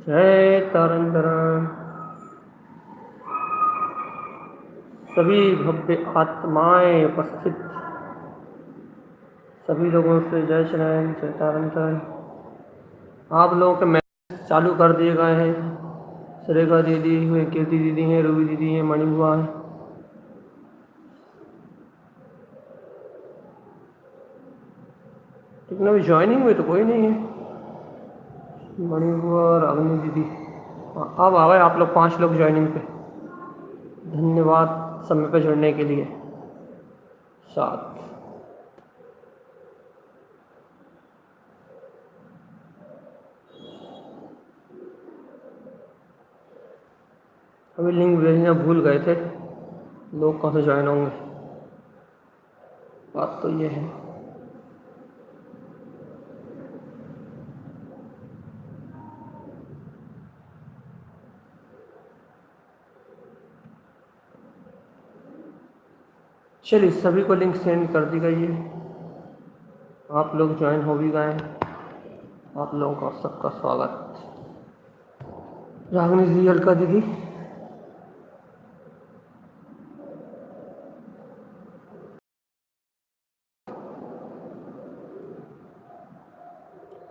जय तारण तारण। सभी भव्य आत्माएं उपस्थित सभी लोगों से जय श्री राम, जय तारण तारण। आप लोगों के मैसेज चालू कर दिए गए हैं। सुरेखा दीदी हैं, कीर्ति दीदी हैं, रूबी दीदी हैं, मणि बुआ है। लेकिन अभी ज्वाइनिंग में तो कोई नहीं है। मणि बुआ और अग्नि दीदी अब आ गए। आप लोग 5 लोग ज्वाइनिंग पे। धन्यवाद समय पे जुड़ने के लिए। 7 अभी लिंक भेजना भूल गए थे। लोग कहाँ से ज्वाइन होंगे, बात तो ये है। चलिए, सभी को लिंक सेंड कर दी गई है। आप लोग ज्वाइन हो भी गए हैं। आप लोगों का सबका स्वागत। रागनी दीदी, अलका दीदी,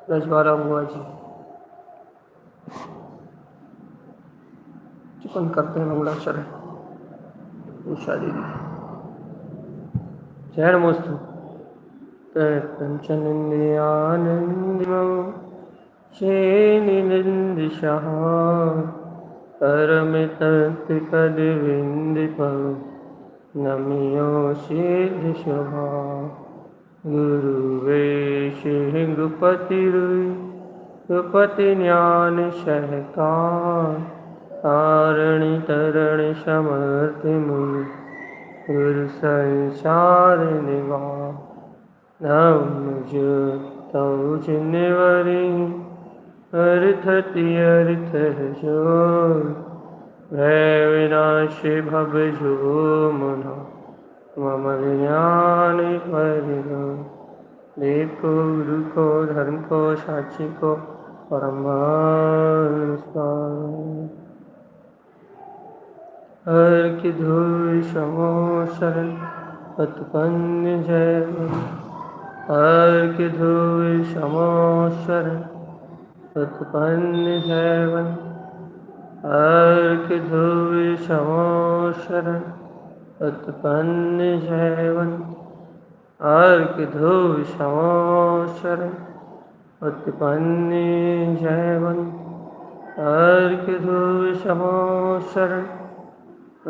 रजवाड़ा बुआ जी, चिकन करते हैं मंगलाचरण, उषा दीदी, जय नमोस्तु। पंचनंदियानंदिमो शेनिंदिशः परमितत्पदविन्दिपो नमियो सिद्धशुभा गुरुवेशे गुपति ज्ञान सहकार तारणी तरणि समर्थ मुनि गुरु संसार निवार नमो जिनवरी अर्थति अर्थ जो भय विनाशी भव जो मना मम ज्ञान परिगो देखो गुरु को धर्म को साक्षी को परम हर की धूल समो शरण उत्पन्न जय हर की धूल समो शरण उत्पन्न जयवन हर की धूल समो शरण उत्पन्न जयवन हर की धूल समो शरण उत्पन्न जयवन हर की धूल समो शरण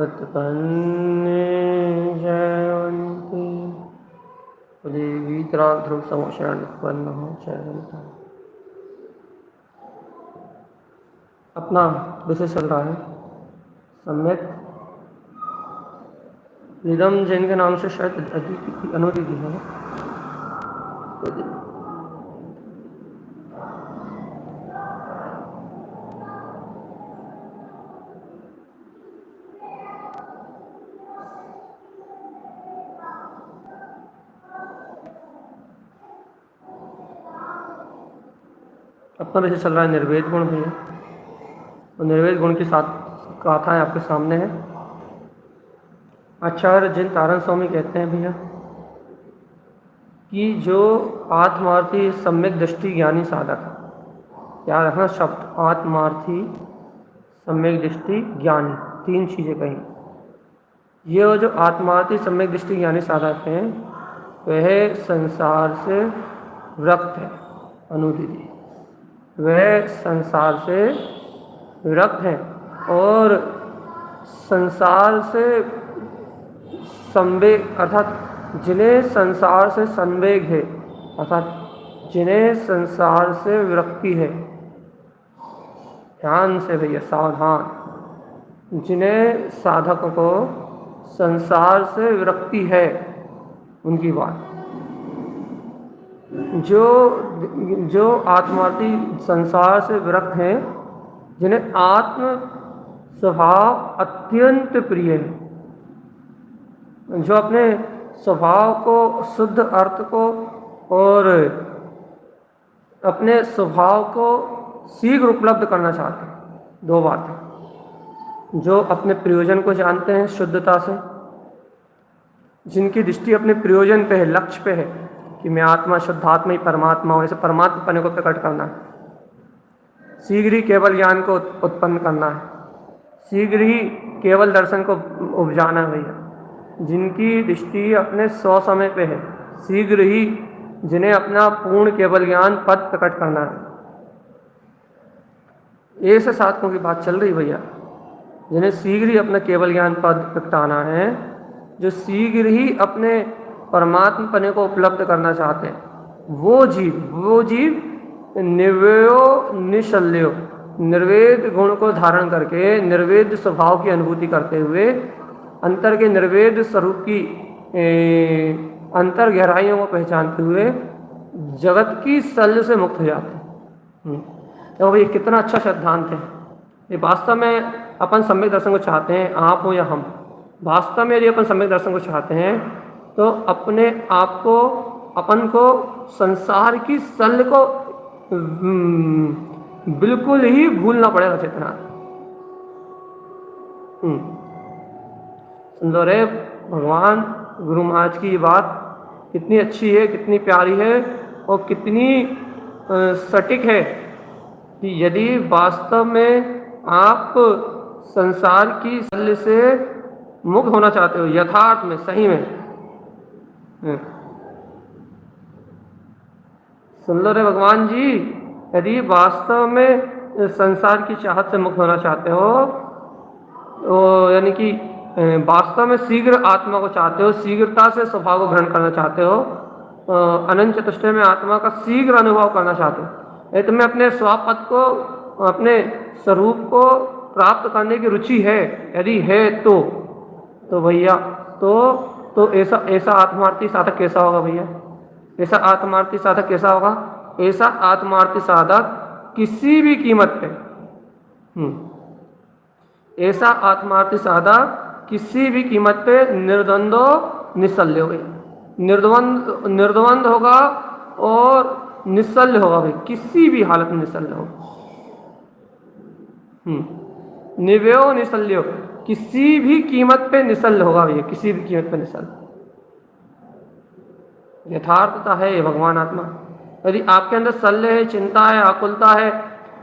उत्पन्न जयवंती वीतराग ध्रुव समो शरण उत्पन्न हो जयवंता। अपना विषय चल रहा है सम्यक रिदम, जिनके नाम से शायद अदिति की अनुदिति है। अपना विषय चल रहा है निर्वेद गुण भी है, और निर्वेद गुण की साथ गाथाएं आपके सामने है। आचार्य जिन तारण स्वामी कहते हैं भैया कि जो आत्मार्थी सम्यक दृष्टि ज्ञानी साधक है, याद रखना शब्द आत्मार्थी सम्यक दृष्टि ज्ञानी, 3 चीज़ें कहीं। ये जो आत्मार्थी सम्यक दृष्टि ज्ञानी साधक हैं वह संसार से विरक्त है। अनुदिति, वह संसार से विरक्त हैं और संसार से संवेग अर्थात जिन्हें संसार से संवेग है, अर्थात जिन्हें संसार से विरक्ति है। ध्यान से भैया, सावधान। जिन्हें साधक को संसार से विरक्ति है उनकी बात। जो आत्मार्थी संसार से विरक्त हैं, जिन्हें आत्म स्वभाव अत्यंत प्रिय है, जो अपने स्वभाव को, शुद्ध अर्थ को और अपने स्वभाव को शीघ्र उपलब्ध करना चाहते हैं। दो बातें, जो अपने प्रयोजन को जानते हैं शुद्धता से, जिनकी दृष्टि अपने प्रयोजन पे है, लक्ष्य पे है कि मैं आत्मा, शुद्धात्मा ही परमात्मा हूँ, ऐसे परमात्मा पने को प्रकट करना है, शीघ्र ही केवल ज्ञान को उत्पन्न करना है, शीघ्र ही केवल दर्शन को उपजाना है भैया। जिनकी दृष्टि अपने सौ समय पे है, शीघ्र ही जिन्हें अपना पूर्ण केवल ज्ञान पद प्रकट करना है, ऐसे साधकों की बात चल रही भैया, जिन्हें शीघ्र ही अपना केवल ज्ञान पद प्रकटाना है, जो शीघ्र ही अपने परमात्मा पने को उपलब्ध करना चाहते हैं। वो जीव निर्वयो निशल्यो, निर्वेद गुण को धारण करके, निर्वेद स्वभाव की अनुभूति करते हुए, अंतर के निर्वेद स्वरूप की अंतर गहराइयों को पहचानते हुए जगत की शल्य से मुक्त हो जाते हैं। तो ये कितना अच्छा सिद्धांत है। ये वास्तव में अपन सम्यक दर्शन को चाहते हैं, आप हो या हम, वास्तव में यदि अपन सम्यक दर्शन को चाहते हैं तो अपने आप को, अपन को संसार की शल्य को बिल्कुल ही भूलना पड़ेगा चेतना। सुंदर है भगवान गुरु महाराज की ये बात कितनी अच्छी है, कितनी प्यारी है और कितनी सटीक है कि यदि वास्तव में आप संसार की शल्य से मुक्त होना चाहते हो, यथार्थ में, सही में, सुंदर है भगवान जी, यदि वास्तव में संसार की चाहत से मुक्त होना चाहते हो, तो यानी कि वास्तव में शीघ्र आत्मा को चाहते हो, शीघ्रता से स्वभाव को ग्रहण करना चाहते हो, अनंत चतुष्टय में आत्मा का शीघ्र अनुभव करना चाहते हो, यदि तुम्हें अपने स्वापद को, अपने स्वरूप को प्राप्त करने की रुचि है, यदि है तो भैया तो ऐसा आत्मार्थी साधक कैसा होगा भैया? ऐसा आत्मार्थी साधक कैसा होगा? ऐसा आत्मार्थी साधक किसी भी कीमत पे, ऐसा आत्मार्थी साधक किसी भी कीमत पे निर्द्वंदो निश्चल्य हो, निर्द्वंद होगा और निश्चल्य होगा भाई, किसी भी हालत में निश्चल्य होगा। निव्यो निश्चल्य, किसी भी कीमत पे निश्चल्य होगा भैया, किसी भी कीमत पे निश्चल्य। यथार्थता है ये भगवान आत्मा। यदि आपके अंदर शल्य है, चिंता है, आकुलता है,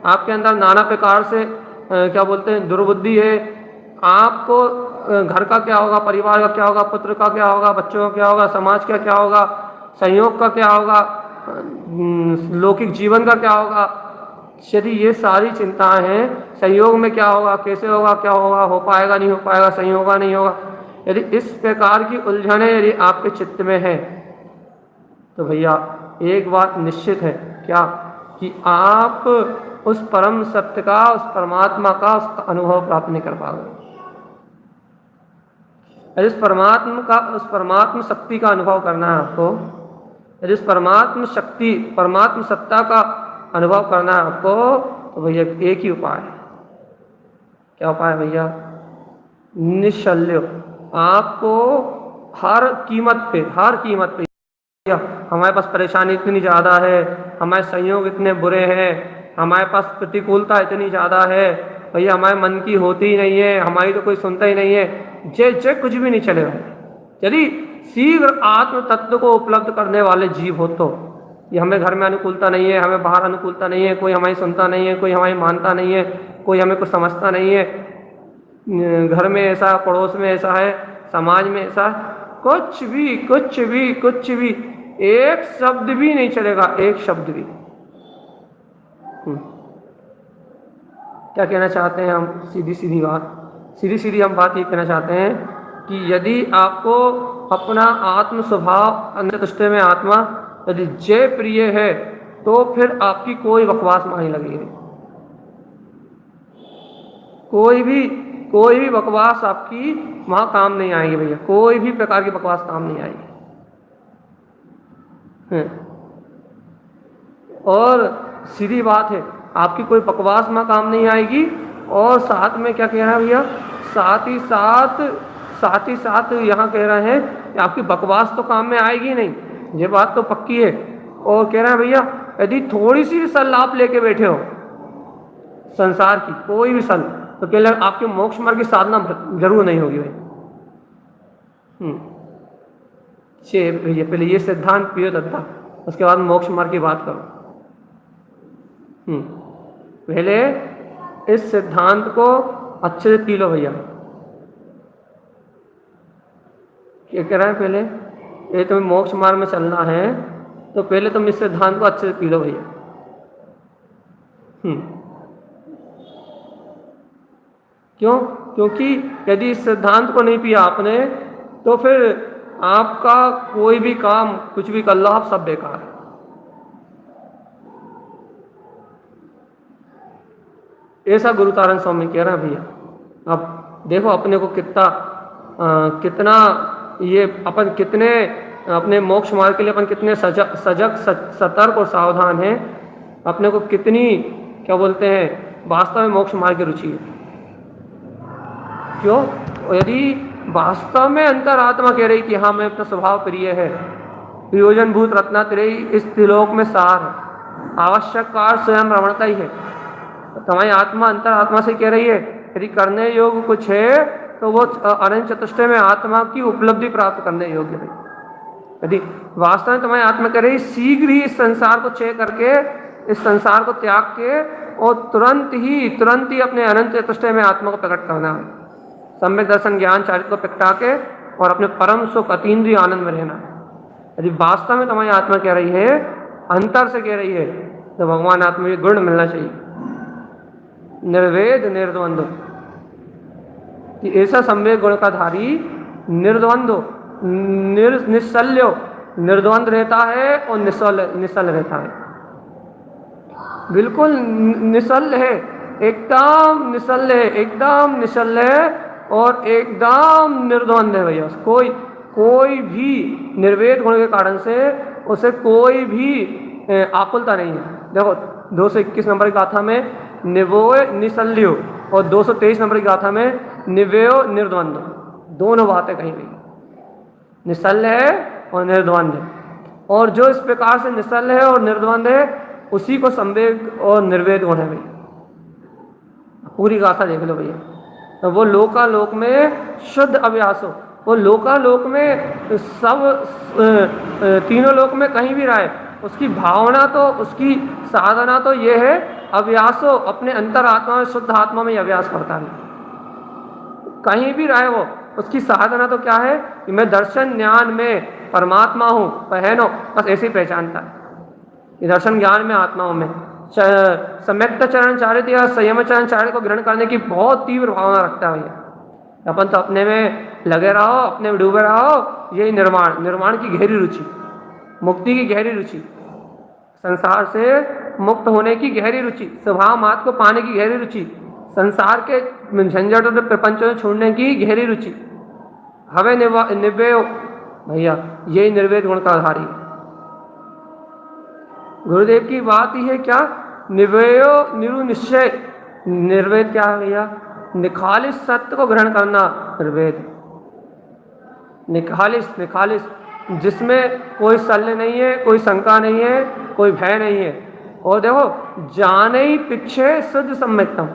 आपके अंदर नाना प्रकार से क्या बोलते हैं दुर्बुद्धि है, आपको घर का क्या होगा, परिवार का क्या होगा, पुत्र का क्या होगा, बच्चों का क्या होगा, समाज का क्या होगा, संयोग का क्या होगा, लौकिक जीवन का क्या होगा, यदि ये सारी चिंताएं हैं, संयोग में क्या होगा, कैसे होगा, क्या होगा, हो पाएगा नहीं हो पाएगा, सही होगा नहीं होगा, यदि इस प्रकार की उलझनें यदि आपके चित्त में है तो भैया एक बात निश्चित है, क्या, कि आप उस परम सत्य का, उस परमात्मा का, उसका अनुभव प्राप्त नहीं कर पाओगे। यदि उस परमात्मा शक्ति का अनुभव करना है आपको, यदि उस परमात्मा सत्ता का अनुभव करना है आपको, तो भैया एक ही उपाय है। क्या उपाय है भैया? निश्चल्य। आपको हर कीमत पे हमारे पास परेशानी इतनी ज़्यादा है, हमारे संयोग इतने बुरे हैं, हमारे पास प्रतिकूलता इतनी ज़्यादा है, भैया हमारे मन की होती ही नहीं है, हमारी तो कोई सुनता ही नहीं है, जे कुछ भी नहीं चलेगा। यदि शीघ्र आत्म तत्व को उपलब्ध करने वाले जीव हो तो, ये हमें घर में अनुकूलता नहीं है, हमें बाहर अनुकूलता नहीं है, कोई हमारी सुनता नहीं है, कोई हमारी मानता नहीं है, कोई हमें कुछ समझता नहीं है, घर में ऐसा, पड़ोस में ऐसा है, समाज में ऐसा, कुछ भी एक शब्द भी नहीं चलेगा, एक शब्द भी। क्या कहना चाहते हैं हम? सीधी हम बात ये कहना चाहते हैं कि यदि आपको अपना आत्म स्वभाव अंतर्दृष्टि में आत्मा यदि जय प्रिय है तो फिर आपकी कोई बकवास नहीं लगेगी, कोई भी बकवास आपकी वहाँ काम नहीं आएगी भैया, कोई भी प्रकार की बकवास काम नहीं आएगी। और सीधी बात है, आपकी कोई बकवास वहाँ काम नहीं आएगी, और साथ में क्या कह रहा है भैया, साथ ही साथ यहाँ कह रहे हैं कि आपकी बकवास तो काम में आएगी नहीं, ये बात तो पक्की है। और कह रहे हैं भैया यदि थोड़ी सी भी सलाह आप लेके बैठे हो, संसार की कोई भी सन, तो केवल आपके मोक्ष मार्ग की साधना जरूर नहीं होगी भाई। भैया पहले ये सिद्धांत पियो दत्ता, उसके बाद मोक्ष मार्ग की बात करो। पहले इस सिद्धांत को अच्छे से पी लो भैया। क्या कह रहा है पहले, ये तुम्हें मोक्ष मार्ग में चलना है तो पहले तुम इस सिद्धांत को अच्छे से पी लो भैया। क्यों? क्योंकि यदि इस सिद्धांत को नहीं पिया आपने तो फिर आपका कोई भी काम कुछ भी कर लो आप, सब बेकार है। ऐसा गुरु तारण स्वामी कह रहे हैं भैया। अब देखो अपने को कितना ये अपन कितने अपने मोक्ष मार्ग के लिए अपन कितने सजग सतर्क और सावधान हैं। अपने को कितनी क्या बोलते हैं वास्तव में मोक्ष मार्ग की रुचि है। क्यों? यदि वास्तव में अंतरात्मा कह रही कि हाँ मैं अपना स्वभाव प्रिय है, प्रयोजनभूत रत्नात्रयी इस त्रिलोक में सार है, आवश्यक कार स्वयं रमणता ही है, तुम्हारी आत्मा अंतरात्मा से कह रही है यदि करने योग्य कुछ है तो वो अनंत चतुष्टय में आत्मा की उपलब्धि प्राप्त करने योग्य है। यदि वास्तव में तुम्हारी आत्मा कह रही शीघ्र ही इस संसार को क्षय करके, इस संसार को त्याग के और तुरंत ही अपने अनंत चतुष्टय में आत्मा को प्रकट करना है, सम्यक दर्शन ज्ञान चारित्र को प्रगटा के और अपने परम सुख अतीन्द्रिय आनंद में रहना। यदि वास्तव में तुम्हारी आत्मा कह रही है, अंतर से कह रही है, तो भगवान आत्मा में गुण मिलना चाहिए, निर्वेद निर्द्वंद्व, कि ऐसा सम्यक गुण का धारी निर्द्वंद्व निश्चल्य निर्द्वंद रहता है और निश्चल रहता है। बिल्कुल निश्चल है, एकदम निश्चल है, एकदम निश्चल है और एकदम निर्द्वंद है भैया। कोई भी निर्वेद गुण के कारण से उसे कोई भी आकुलता नहीं है। देखो 221 नंबर की गाथा में निवोय निशल्यो और 223 नंबर की गाथा में निवयो निर्द्वंद, दोनों बातें कही गई। निश्चल है और निर्द्वंद है, और जो इस प्रकार से निश्चल है और निर्द्वंद है उसी को संवेग और निर्वेद गुण है भैया। पूरी गाथा देख लो भैया। तो वो लोकालोक में शुद्ध अभ्यास हो, वो लोकालोक में सब तीनों लोक में कहीं भी रहे, उसकी भावना तो उसकी साधना तो ये है अभ्यासो, अपने अंतर आत्मा में शुद्ध आत्मा में अभ्यास करता है। कहीं भी रहे वो, उसकी साधना तो क्या है कि मैं दर्शन ज्ञान में परमात्मा हूँ, पहनो, बस ऐसे ही पहचानता है कि दर्शन ज्ञान में आत्मा हूँ मैं। सम्यक्त चरण चारित्र या संयम चरण चारित्र को ग्रहण करने की बहुत तीव्र भावना रखता है भैया। अपन तो अपने में लगे रहो, अपने में डूबे रहो, यही निर्माण की गहरी रुचि, मुक्ति की गहरी रुचि, संसार से मुक्त होने की गहरी रुचि, स्वभाव मात को पाने की गहरी रुचि, संसार के झंझट और प्रपंच में छोड़ने की गहरी रुचि। हमें निवेयो भैया, यही निर्वेद गुण का आधार है। गुरुदेव की बात ही है क्या, निवेयो निरुनिश्चय। निर्वेद क्या है भैया? निखालिस सत्य को ग्रहण करना निर्वेद। निखालिस जिसमें कोई शल्य नहीं है, कोई शंका नहीं है, कोई भय नहीं है। और देखो जाने ही पीछे शुद्ध सम्यक्तम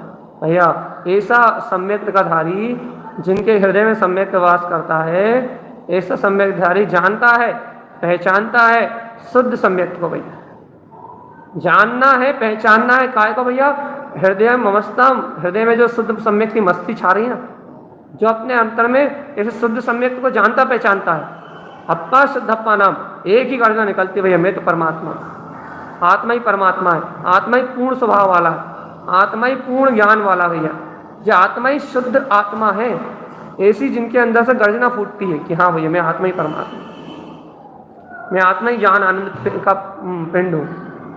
भैया, ऐसा सम्यक्त का धारी जिनके हृदय में सम्यक्त वास करता है, ऐसा सम्यक्त धारी जानता है, पहचानता है शुद्ध सम्यक्त को भैया। जानना है, पहचानना है काय को भैया? हृदय ममस्तम, हृदय में जो शुद्ध सम्यक्त की मस्ती छा रही है ना, जो अपने अंतर में ऐसे शुद्ध सम्यक्त को जानता पहचानता है। अप्पा शुद्धप्पा नाम एक ही गर्जना निकलती भैया, मैं तो परमात्मा, आत्मा ही परमात्मा है, आत्मा ही पूर्ण स्वभाव वाला है, आत्मा ही पूर्ण ज्ञान वाला भैया। जो आत्मा ही शुद्ध आत्मा है, ऐसी जिनके अंदर से गर्जना फूटती है कि हाँ भैया मैं आत्मा ही परमात्मा, मैं आत्मा ही ज्ञान आनंद का पिंड हूँ,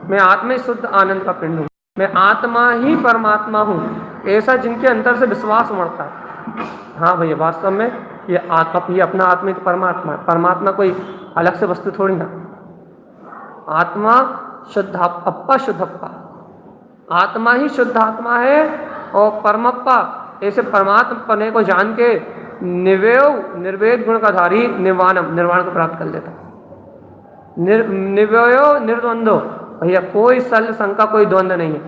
मैं आत्मा ही शुद्ध आनंद का पिंड हूँ, मैं आत्मा ही परमात्मा हूँ, ऐसा जिनके अंदर से विश्वास उमड़ता है। हाँ भैया वास्तव में ये अपना आत्मा ही तो परमात्मा है, परमात्मा कोई अलग से वस्तु थोड़ी ना। आत्मा शुद्ध अप्पा शुद्धप्पा, आत्मा ही शुद्ध आत्मा है और परमप्पा, ऐसे परमात्मा को जान के निर्वेद गुण का धारी निर्वाण को प्राप्त कर लेता। निवयो निर्द्वंदो भैया, कोई शल्य शंका कोई द्वंद्व नहीं है।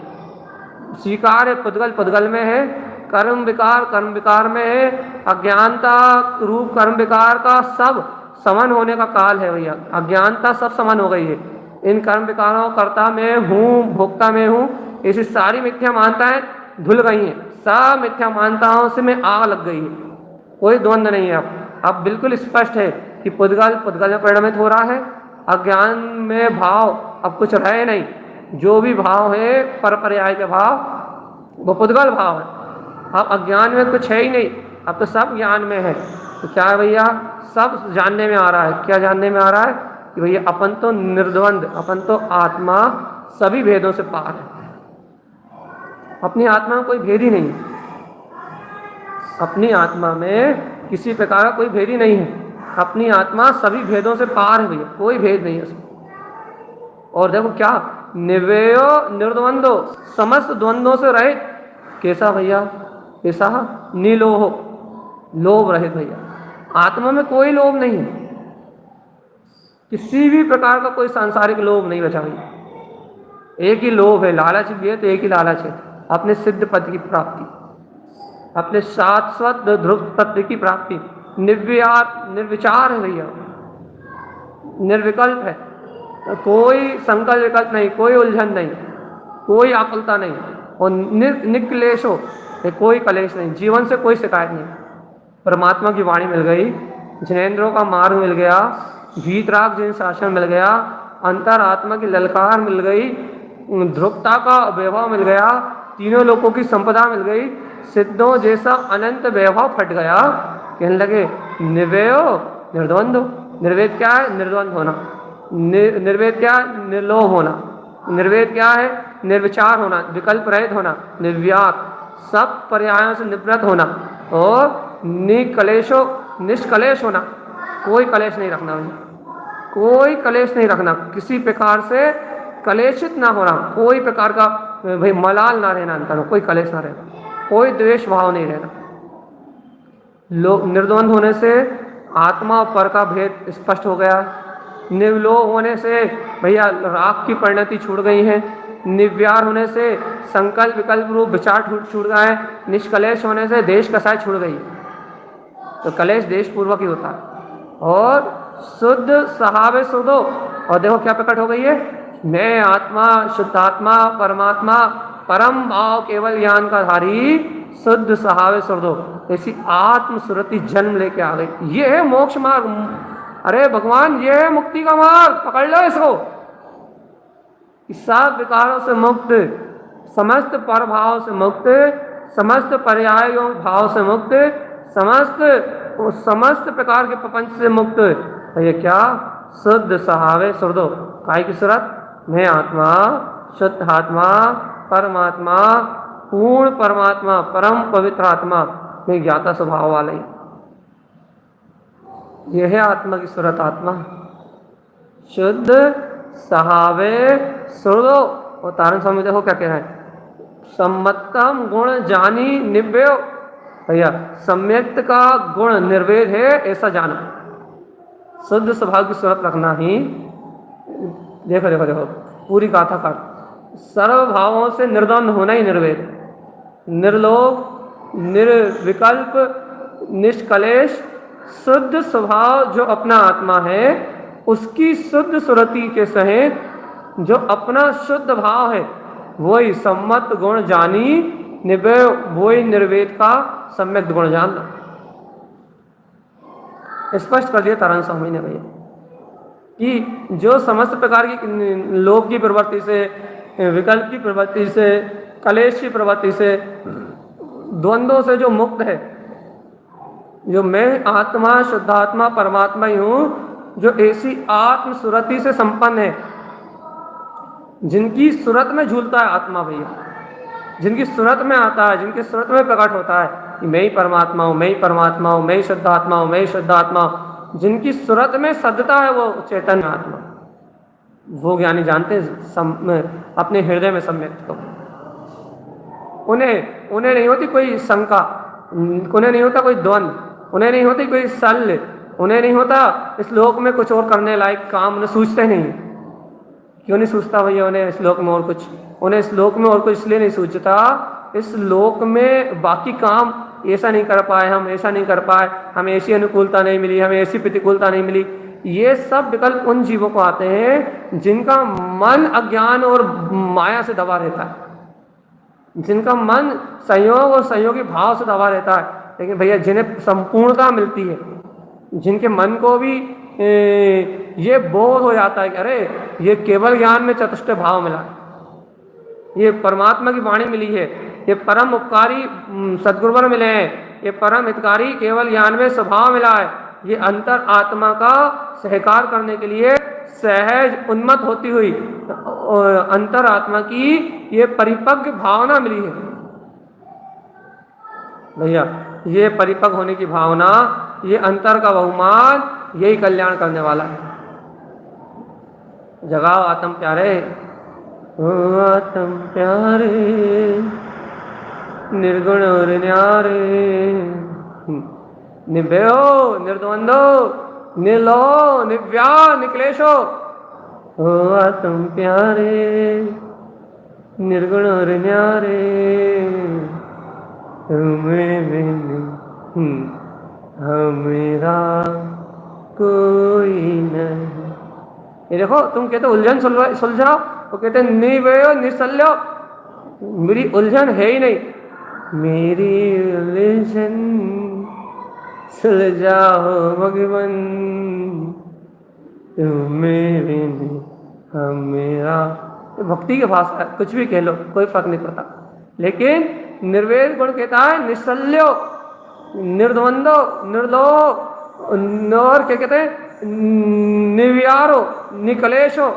स्वीकार है पुद्गल, पुद्गल में है। कर्म विकार, कर्म विकार में है। अज्ञानता रूप कर्म विकार का सब समन होने का काल है भैया। अज्ञानता सब समन हो गई है। इन कर्म विकारों कर्ता में हूँ, भोक्ता में हूँ, ऐसी सारी मिथ्या मानताएं धुल गई हैं। सब मिथ्या मानताओं से में आग लग गई है, कोई द्वंद्व नहीं है। अब बिल्कुल स्पष्ट है कि पुद्गल पुद्गल में परिणमित हो रहा है। अज्ञान में भाव अब कुछ रहे नहीं। जो भी भाव है पर पर्याय के भाव वो पुद्गल भाव है। अब अज्ञान में कुछ है ही नहीं, अब तो सब ज्ञान में है। तो क्या है भैया, सब जानने में आ रहा है। क्या जानने में आ रहा है कि भैया अपन तो निर्द्वंद, अपन तो आत्मा सभी भेदों से पार है। अपनी आत्मा में कोई भेद ही नहीं है। अपनी आत्मा में किसी प्रकार का कोई भेद ही नहीं है। अपनी आत्मा सभी भेदों से पार है भैया, कोई भेद नहीं है उसमें। और देखो क्या, निवेयो निर्द्वंदो, समस्त द्वंद्वों से रहित। कैसा भैया, कैसा, निलोह, लोभ रहित भैया। आत्मा में कोई लोभ नहीं है, किसी भी प्रकार का कोई सांसारिक लोभ नहीं बचा भैया। एक ही लोभ है, लालच भी है तो एक ही लालच है, अपने सिद्ध पद की प्राप्ति, अपने शाश्वत ध्रुव तत्व की प्राप्ति। निर्विचार है भैया, निर्विकल्प है। कोई संकल्प विकल्प नहीं, कोई उलझन नहीं, कोई आकुलता नहीं। और निक्लेश हो, कोई कलेश नहीं, जीवन से कोई शिकायत नहीं। परमात्मा की वाणी मिल गई, जिनेंद्रों का मार्ग मिल गया, वीतराग जिन शासन मिल गया, अंतरात्मा की ललकार मिल गई, ध्रुवता का वैभव मिल गया, तीनों लोगों की संपदा मिल गई, सिद्धों जैसा अनंत वैभव फट गया। कहने लगे निवेयो निर्द्वंदो। निर्वेद क्या है, निर्द्वंद होना। निर्वेद क्या है, निर्लोभ होना। निर्वेद क्या है, निर्विचार होना, विकल्प रहित होना, निर्व्याक, सब पर्यायों से निवृत्त होना। और निकलेशो, निष्कलेश होना, कोई कलेश नहीं रखना भैया, कोई कलेश नहीं रखना, किसी प्रकार से कलेशित ना होना, कोई प्रकार का भाई मलाल ना रहना, अंतर में कोई कलेश ना रहना, कोई द्वेष भाव नहीं रहना। निर्द्वंद होने से आत्मा और पर का भेद स्पष्ट हो गया। निर्लोभ होने से भैया राग की परिणति छूट गई है। निर्व्यार होने से संकल्प विकल्प रूप विचार छूट गए हैं। निष्कलेश होने से देश कसाय छूट गई। तो कलेश देश पूर्वक ही होता है। और शुद्ध सहावे शुद्धो, और देखो क्या प्रकट हो गई है, मैं आत्मा, शुद्धात्मा, परमात्मा, परम भाव केवल ज्ञान का धारी, शुद्ध सहावे शुद्धो, ऐसी आत्म सुरति जन्म लेके आ गई। ये है मोक्ष मार्ग। अरे भगवान, ये है मुक्ति का मार्ग, पकड़ लो इसको। सब विकारों से मुक्त, समस्त परभाव से मुक्त, समस्त पर्यायों भाव से मुक्त, समस्त प्रकार के प्रपंच से मुक्त। ये क्या, शुद्ध सहावे शुद्धो, काय की सूरत, मैं आत्मा, शुद्ध आत्मा, परमात्मा, पूर्ण परमात्मा, परम पवित्र आत्मा, मैं ज्ञाता स्वभाव वाला ही। यह है आत्मा की सूरत। आत्मा शुद्ध सहावे शुद्धो। और तारण स्वामी देखो क्या कह रहे हैं, सम्मतम गुण जानी निव्यो। भैया सम्यक्त का गुण निर्वेद है ऐसा जाना। शुद्ध स्वभाव की सूरत रखना ही, देखो देखो देखो पूरी गाथा का, सर्व भावों से निर्द्वंद होना ही निर्वेद। निर्लोभ, निर्विकल्प, निष्कलेश, शुद्ध स्वभाव जो अपना आत्मा है, उसकी शुद्ध सुरति के सहित जो अपना शुद्ध भाव है, वही सम्मत गुण जानी निव्य, वही निर्वेद का सम्यक गुण जानना। स्पष्ट कर दिया तारण स्वामी ने भैया कि जो समस्त प्रकार की लोभ की प्रवृत्ति से, विकल्प की प्रवृत्ति से, कलेश की प्रवृत्ति से, द्वंद्वों से जो मुक्त है, जो मैं आत्मा, शुद्धात्मा, परमात्मा ही हूँ, जो ऐसी आत्म सुरति से संपन्न है, जिनकी सुरत में झूलता है आत्मा भैया, जिनकी सुरत में आता है, जिनकी सुरत में प्रकट होता है कि मैं ही परमात्मा हूँ, मैं ही परमात्मा हूँ, मैं ही शुद्धात्मा हूँ, मैं ही शुद्धात्मा हूँ, जिनकी सुरत में सदता है वो चैतन्य आत्मा, वो ज्ञानी जानते हैं अपने हृदय में सम्यक्त को। उन्हें नहीं होती कोई शंका, उन्हें नहीं होता कोई द्वंद्व, उन्हें नहीं होती कोई शल्य, उन्हें नहीं होता इस लोक में कुछ और करने लायक काम, उन्हें सूझते नहीं। क्यों नहीं सूझता भैया उन्हें इस लोक में और कुछ? उन्हें इस लोक में और कोई इसलिए नहीं सूझता, इस लोक में बाकी काम ऐसा नहीं कर पाए, हम ऐसा नहीं कर पाए, हमें ऐसी अनुकूलता नहीं मिली, हमें ऐसी प्रतिकूलता नहीं मिली। ये सब विकल्प उन जीवों को आते हैं जिनका मन अज्ञान और माया से दबा रहता है, जिनका मन संयोग और संयोगी भाव से दबा रहता है। लेकिन भैया जिन्हें संपूर्णता मिलती है, जिनके मन को भी ये बोध हो जाता है कि अरे ये केवल ज्ञान में चतुष्ट भाव मिला है, ये परमात्मा की वाणी मिली है, ये परम उपकारी सद्गुरुवर मिले हैं, ये परम हितकारी केवल ज्ञान में स्वभाव मिला है, ये अंतर आत्मा का सहकार करने के लिए सहज उन्मत्त होती हुई अंतर आत्मा की ये परिपक्व भावना मिली है। भैया ये परिपक्व होने की भावना, ये अंतर का बहुमान, यही कल्याण करने वाला है। जगाओ आत्म प्यारे, आत्म प्यारे, निर्गुण और न्यारे, निभ्यो निर्द्वंदो निलो निव्या निक्लेशो। आत्म प्यारे, निर्गुण और न्यारे, हमेरा कोई नहीं। ये देखो, तुम कहते उलझन सुलझाओ, वो कहते निवयो निसल्यो, मेरी उलझन है ही नहीं, मेरी उलझन सुलझाओ भगवान, तुम मेरे हम मेरा। भक्ति की भाषा है, कुछ भी कह लो, कोई फर्क नहीं पड़ता। लेकिन निर्वेद गुण कहता है निसल्यो, निर्द्वंदो, निर्लो, और क्या कहते हैं, निव्यारो, निकलेशो।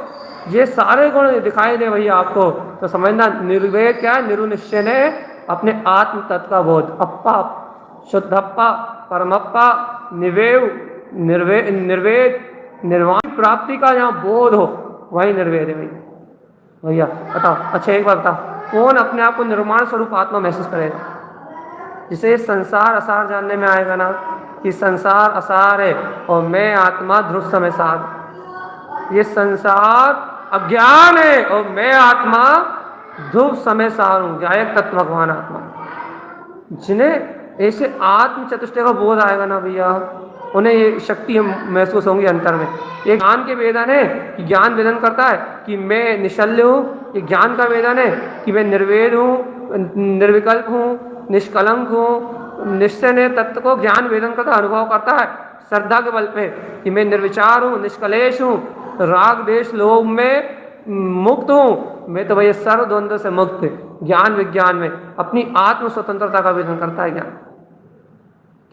ये सारे गुण दिखाई दे भैया आपको, तो समझना निर्वेद क्या है, निरुनिश्चय ने अपने आत्म तत्व का बोध, अप्पा शुद्धप्पा परमप्पा निवेव निर्वेद निर्वाण प्राप्ति का जहाँ बोध हो वही निर्वेद है भैया। बताओ, अच्छा एक बार बताओ, कौन अपने आप को निर्माण स्वरूप आत्मा महसूस करेगा? जिसे संसार असार जानने में आएगा ना, कि संसार असार है और मैं आत्मा ध्रुव समय सार, ये संसार अज्ञान है और मैं आत्मा ध्रुव समय सार हूँ, गायक तत्व भगवान आत्मा। जिन्हें ऐसे आत्म चतुष्टय का बोध आएगा ना भैया, उन्हें ये शक्ति महसूस होंगी अंतर में। ये ज्ञान के वेदन है कि ज्ञान वेदन करता है कि मैं निशल्य हूँ, ये ज्ञान का वेदन है कि मैं निर्वेद हूँ, निर्विकल्प हूँ, निष्कलंक हूँ। निश्चय ने तत्व को ज्ञान वेदन करता अनुभव करता है श्रद्धा के बल पे कि मैं निर्विचार हूँ, निष्कलेश हूँ, राग देश लोभ में मुक्त हूँ, मैं तो भैया सर्व द्वंद्व से मुक्त। ज्ञान विज्ञान में अपनी आत्म स्वतंत्रता का वेदन करता है ज्ञान,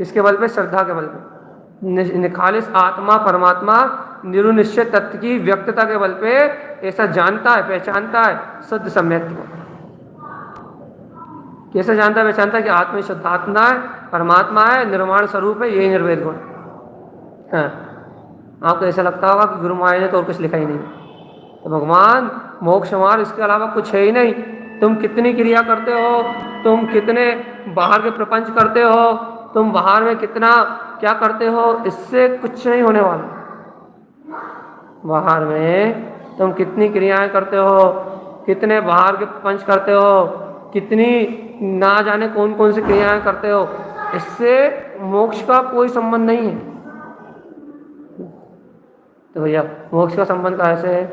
किसके बल पे? श्रद्धा के बल पे। निखालिस आत्मा परमात्मा निरुनिश्चय तत्व की व्यक्तता के बल पे ऐसा जानता है, पहचानता है शुद्ध सम्यक्त्व को। कैसे जानता है, पहचानता है कि आत्मा शुद्ध आत्मा है, परमात्मा है, निर्माण स्वरूप है, यही निर्वेद गुण है। आपको ऐसा लगता होगा कि गुरु महाराज ने तो और कुछ लिखा ही नहीं, तो भगवान मोक्ष मार्ग इसके अलावा कुछ है ही नहीं। तुम कितनी क्रिया करते हो, तुम कितने बाहर के प्रपंच करते हो, तुम बाहर में कितना क्या करते हो, इससे कुछ नहीं होने वाला। बाहर में तुम कितनी क्रियाएं करते हो, कितने बाहर के प्रपंच करते हो, कितनी ना जाने कौन कौन सी क्रियाएं करते हो, इससे मोक्ष का कोई संबंध नहीं है। तो भैया मोक्ष का संबंध कैसे है?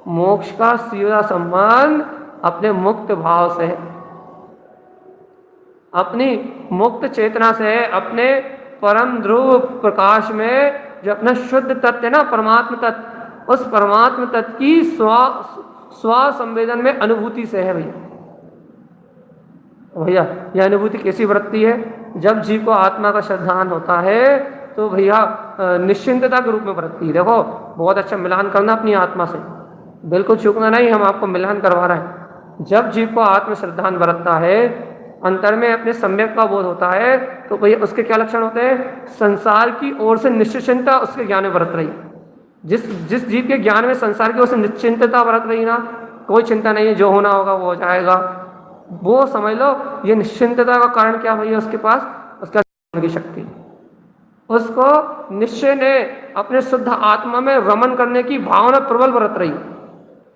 मोक्ष का सीधा संबंध अपने मुक्त भाव से है, अपनी मुक्त चेतना से है, अपने परम ध्रुव प्रकाश में जो अपना शुद्ध तत्व है ना, परमात्म तत्व, उस परमात्म तत्व की स्व संवेदन में अनुभूति से है भैया। भैया यह अनुभूति कैसी वृत्ति है? जब जीव को आत्मा का श्रद्धान होता है तो भैया निश्चिंतता के रूप में वृत्ति है। देखो बहुत अच्छा मिलान करना अपनी आत्मा से, बिल्कुल चूकना नहीं, हम आपको मिलान करवा रहे हैं। जब जीव को आत्म श्रद्धान बरतता है, अंतर में अपने सम्यक का बोध होता है, तो भैया उसके क्या लक्षण होते हैं? संसार की ओर से निश्चिंतता उसके ज्ञान में बरत रही। जिस जीव के ज्ञान में संसार की ओर से निश्चिंतता बरत रही ना, कोई चिंता नहीं है, जो होना होगा वो हो जाएगा, वो समझ लो ये निश्चिंतता का कारण क्या भैया? उसके पास उसका की शक्ति, उसको निश्चय ने अपने शुद्ध आत्मा में रमन करने की भावना प्रबल बरत रही।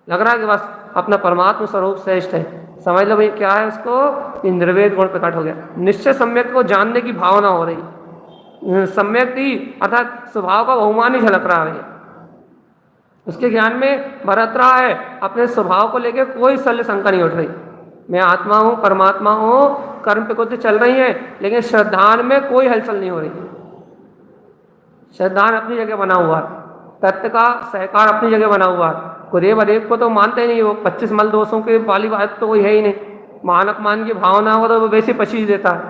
लग रहा है कि बस अपना परमात्मा स्वरूप श्रेष्ठ है। समझ लो भाई क्या है उसको, निर्वेद गुण प्रकट हो गया। निश्चय सम्यक को जानने की भावना हो रही, सम्यक थी अर्थात स्वभाव का बहुमान ही झलक रहा है, उसके ज्ञान में बरत रहा है, अपने स्वभाव को लेकर कोई शल्य शंका नहीं उठ रही। मैं आत्मा हूँ, परमात्मा हूँ, कर्म प्रकृति चल रही है, लेकिन श्रद्धान में कोई हलचल नहीं हो रही। श्रद्धान अपनी जगह बना हुआ है, तत्व का सहकार अपनी जगह बना हुआ है। कुदेव अदेव को तो मानते ही नहीं, वो 25 मल दोषों के वाली बात तो कोई है ही नहीं। मानक मान की भावना हो तो वो वैसे पचीस देता है।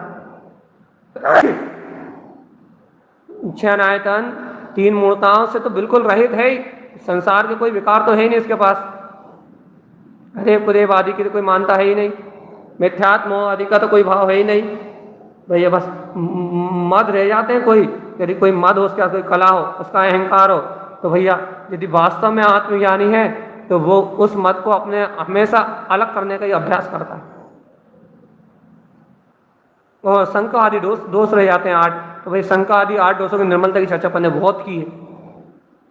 छह आयतन 3 मूर्ताओं से तो बिल्कुल रहित है ही, संसार के कोई विकार तो है ही नहीं इसके पास। अरे कुदेव आदि की तो कोई मानता है ही नहीं, मिथ्यात्म आदि का तो कोई भाव है ही नहीं भैया। बस मद रह जाते हैं, कोई यदि कोई मद हो, उसका कोई कला हो, उसका अहंकार हो, तो भैया यदि वास्तव में आत्मज्ञानी है तो वो उस मद को अपने हमेशा अलग करने का ही अभ्यास करता है। और शंक आदि दोष रह जाते हैं 8, तो भाई शंक आदि 8 दोषों की निर्मलता की चर्चा अपन ने बहुत की है।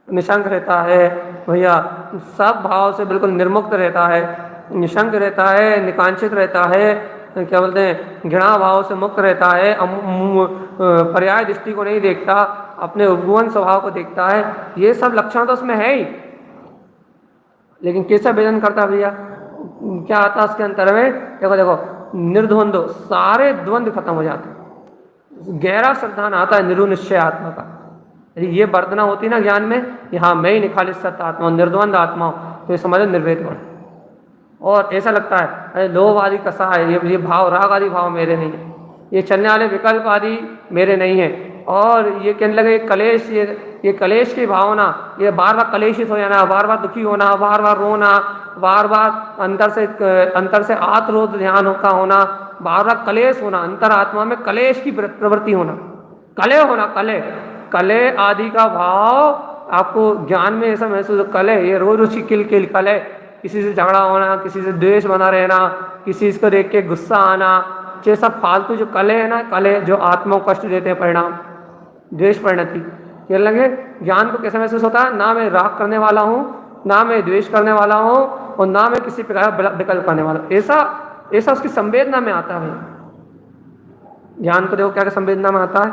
निशंक रहता है भैया, सब भाव से बिल्कुल निर्मुक्त रहता है, निशंक रहता है, निकांक्षित रहता है, क्या बोलते हैं, घृणा भाव से मुक्त रहता है, पर्याय दृष्टि को नहीं देखता, अपने उपगुण स्वभाव को देखता है। ये सब लक्षण तो उसमें है ही, लेकिन कैसा वेदन करता है भैया, क्या आता है उसके अंतर में? देखो देखो, निर्द्वंद्व, सारे द्वंद्व खत्म हो जाते हैं, गहरा श्रद्धान आता है निरुनिश्चय आत्मा का। यदि ये वर्तना होती ना ज्ञान में कि हाँ मैं ही निखालिस सत्य आत्मा, निर्द्वंद आत्मा हूँ, तो ये समझ निर्वेद गुण। और ऐसा लगता है अरे लोभ आदि कसा है, ये भाव राग आदि भाव मेरे नहीं है, ये चलने वाले विकल्प आदि मेरे नहीं है, और ये कहने लगे कलेश, ये कलेश की भावना, ये बार बार कलेशित हो जाना, बार बार दुखी होना, बार बार रोना, बार बार अंतर से आत्मरोध ध्यान का होना, बार बार कलेश होना, अंतरात्मा में कलेश की प्रवृत्ति होना, कले होना, कले आदि का भाव आपको ज्ञान में ऐसा महसूस, कले ये रोज रुचि किल कले, किसी से झगड़ा होना, किसी से द्वेष बना रहना, किसी को देख के गुस्सा आना, ये सब फालतू जो कले है ना, कले जो आत्मा को कष्ट देते हैं, परिणाम द्वेष परिणति। क्या लगे ज्ञान को कैसे महसूस होता है? ना मैं राग करने वाला हूँ, ना मैं द्वेष करने वाला हूँ, और ना मैं किसी प्रकार विकल्प करने वाला हूँ, ऐसा उसकी संवेदना में आता है। ज्ञान को देखो क्या संवेदना में आता है,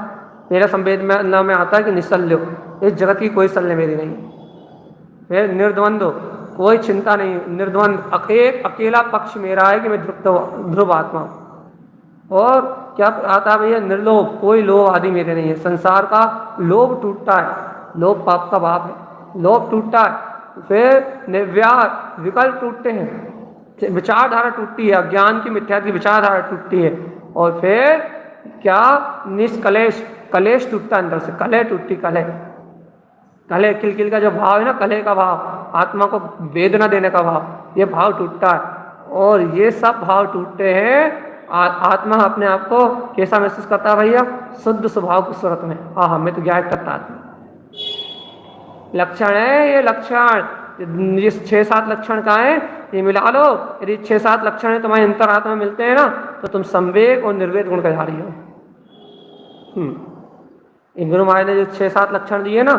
मेरा संवेदना में आता है कि निशल्य, इस जगत की कोई शल्य मेरी नहीं। फिर निर्द्वंद्व, कोई चिंता नहीं, निर्द्वंद, एक अकेला पक्ष मेरा है कि मैं ध्रुव आत्मा हूँ। और क्या आता है भैया? निर्लोभ, कोई लोभ आदि मेरे नहीं है। संसार का लोभ टूटता है, लोभ पाप का बाप है, लोभ टूटता है। फिर निर्व्यार, विकल्प टूटते हैं, विचारधारा टूटती है, अज्ञान की मिथ्या की विचारधारा टूटती है। और फिर क्या? निष्कलेश, कलेश टूटता अंदर से, कलह टूटती, कलह किल का जो भाव है ना, कलह का भाव, आत्मा को वेदना देने का भाव, ये भाव टूटता है। और ये सब भाव टूटते हैं, आत्मा अपने आप को कैसा महसूस करता है भैया? शुद्ध स्वभाव की सूरत में, हाँ मैं तो ज्ञात करता आत्मा। लक्षण है ये, लक्षण, ये 6-7 लक्षण का है, ये मिला लो। यदि 6-7 लक्षण है तुम्हारे अंतरात्मा में मिलते हैं ना, तो तुम संवेग और निर्वेद गुण का धारी हो। इन गुरु महाराज ने जो 6-7 लक्षण दिए ना,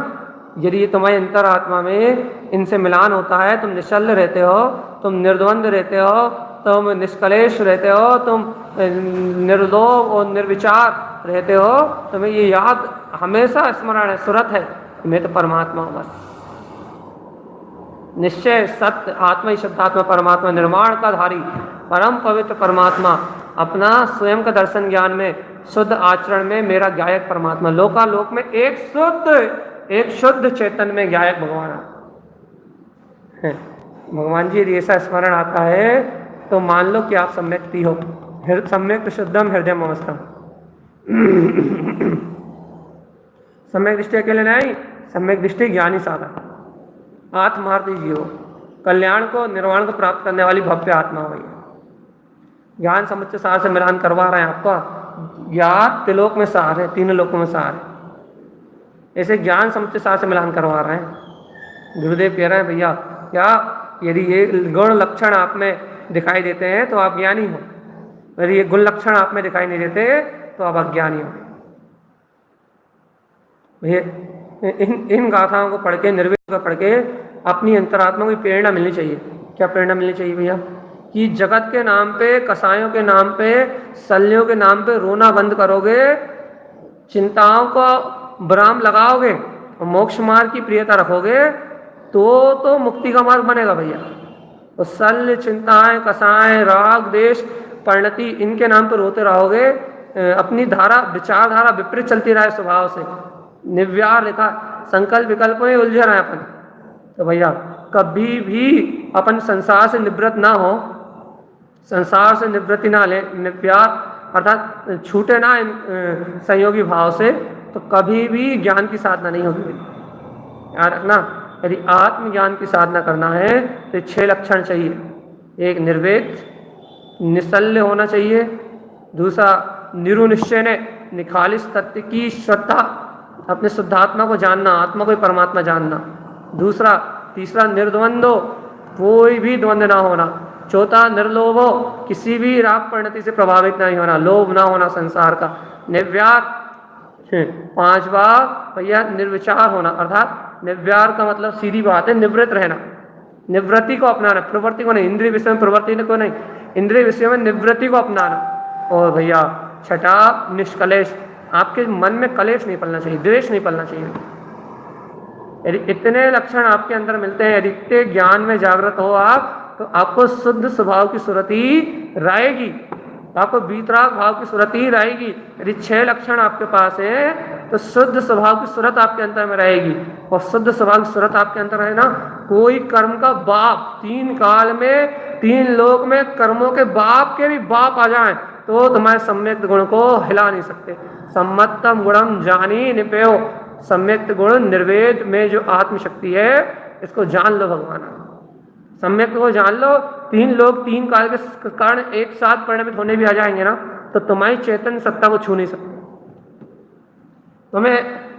यदि ये तुम्हारी अंतरात्मा में इनसे मिलान होता है, तुम निश्चल रहते हो, तुम निर्द्वंद रहते हो, तुम निष्कलेश रहते हो, तुम निर्लोभ और निर्विचार रहते हो, तुम्हें ये याद हमेशा स्मरण है, सुरत है, मैं तो परमात्मा हूँ बस। निश्चय सत्य आत्मा ही शुद्धात्मा परमात्मा, निर्माण का धारी परम पवित्र परमात्मा, अपना स्वयं का दर्शन ज्ञान में, शुद्ध आचरण में मेरा गायक परमात्मा, लोकालोक में एक शुद्ध चेतन में गायक भगवान है। भगवान जी यदि ऐसा स्मरण आता है तो मान लो कि आप सम्यक्ति हो, सम्यक शुद्धम हृदय अवस्था। सम्यक दृष्टि अकेले नहीं, सम्यक दृष्टि ज्ञानी साधक, आत्मार्थी जीव, कल्याण को निर्वाण को प्राप्त करने वाली भव्य आत्मा हुई। ज्ञान समुच्चय सार से मिलान करवा रहे हैं आपका, ज्ञान त्रिलोक में सार है, 3 लोकों में सार है, ऐसे ज्ञान समुच्चय सार से मिलान करवा रहे हैं। गुरुदेव कह रहे हैं भैया क्या यदि ये गुण लक्षण आप में दिखाई देते हैं तो आप ज्ञानी हो, यदि ये गुण लक्षण आप में दिखाई नहीं देते तो आप अज्ञानी हो। इन गाथाओं को पढ़ के, निर्वेद को पढ़ के अपनी अंतरात्मा को प्रेरणा मिलनी चाहिए क्या प्रेरणा मिलनी चाहिए भैया? कि जगत के नाम पे, कसायों के नाम पे, शल्यों के नाम पे रोना बंद करोगे, चिंताओं को विराम लगाओगे और मोक्ष मार्ग की प्रियता रखोगे तो मुक्ति का मार्ग बनेगा भैया। तो शल्य, चिंताएं, कसाएं, राग, देश, परिणति, इनके नाम पर रोते रहोगे, अपनी धारा, विचारधारा विपरीत चलती रहे स्वभाव से, निर्व्यार लिखा, संकल्प विकल्प में उलझे रहे अपन, तो भैया कभी भी अपन संसार से निवृत्त ना हो, संसार से निवृत्ति ना ले, निर्व्यार अर्थात छूटे ना इन संयोगी भाव से, तो कभी भी ज्ञान की साधना नहीं होगी। याद रखना, यदि आत्मज्ञान की साधना करना है तो 6 लक्षण चाहिए। एक निर्वेद, निश्चल्य होना चाहिए। दूसरा निरुनिश्चय ने निखालिस तत्व की श्रद्धा, अपने शुद्धात्मा को जानना, आत्मा को ही परमात्मा जानना। तीसरा निर्द्वंदो, कोई भी द्वंद्व ना होना। चौथा निर्लोभो, किसी भी राग परिणति से प्रभावित नहीं होना, लोभ ना होना संसार का। निर्व्यार, 5वां भैया निर्विचार होना, अर्थात निर्व्यार का मतलब सीधी बात है निवृत्त रहना, निवृत्ति को अपनाना, प्रवृत्ति को नहीं, इंद्रिय विषय में प्रवृत्ति को नहीं, इंद्रिय विषय में निवृत्ति को अपनाना। और भैया 6ठा निष्कलेश, आपके मन में कलेश नहीं पलना चाहिए, द्वेष नहीं पलना चाहिए। यदि इतने लक्षण आपके अंदर मिलते हैं, यदि इतने ज्ञान में जागृत हो आप, तो आपको शुद्ध स्वभाव की सुरति रहेगी, आपको वीतराग भाव की सुरति रहेगी। यदि 6 लक्षण आपके पास है तो शुद्ध स्वभाव की सुरत आपके अंदर में रहेगी। और शुद्ध स्वभाव की सुरत आपके अंदर है ना, कोई कर्म का बाप 3 काल में 3 लोक में कर्मों के बाप के भी बाप आ जाएं तो तुम्हारे सम्यक गुण को हिला नहीं सकते। सम्मतम गुणम जानी निपयो, सम्यक गुण निर्वेद में जो आत्मशक्ति है, इसको जान लो भगवान। सम्यक को जान लो, 3 लोग 3 काल के कारण एक साथ परिणमित होने भी आ जाएंगे ना, तो तुम्हारी चेतन सत्ता को छू नहीं सकते।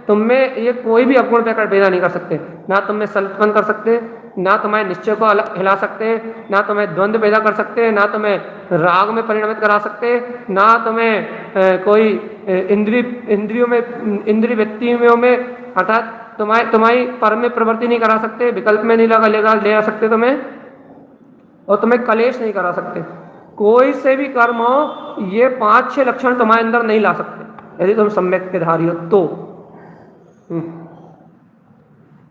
तुम में ये कोई भी अवगुण पैदा नहीं कर सकते, ना तुम में सल्पन कर सकते, ना तुम्हारे निश्चय को हिला सकते, ना तुम्हें द्वंद्व पैदा कर सकते, ना तुम्हें राग में परिणमित करा सकते, ना तुम्हें कोई इंद्रियों में, इंद्रिय वृत्तियों में अर्थात तुम्हारी पर में प्रवृत्ति नहीं करा सकते, विकल्प में नहीं ले आ सकते तुम्हें, और तुम्हें कलेश नहीं करा सकते। कोई से भी कर्म हो, ये 5-6 लक्षण तुम्हारे अंदर नहीं ला सकते यदि तुम सम्यक के धारी हो तो।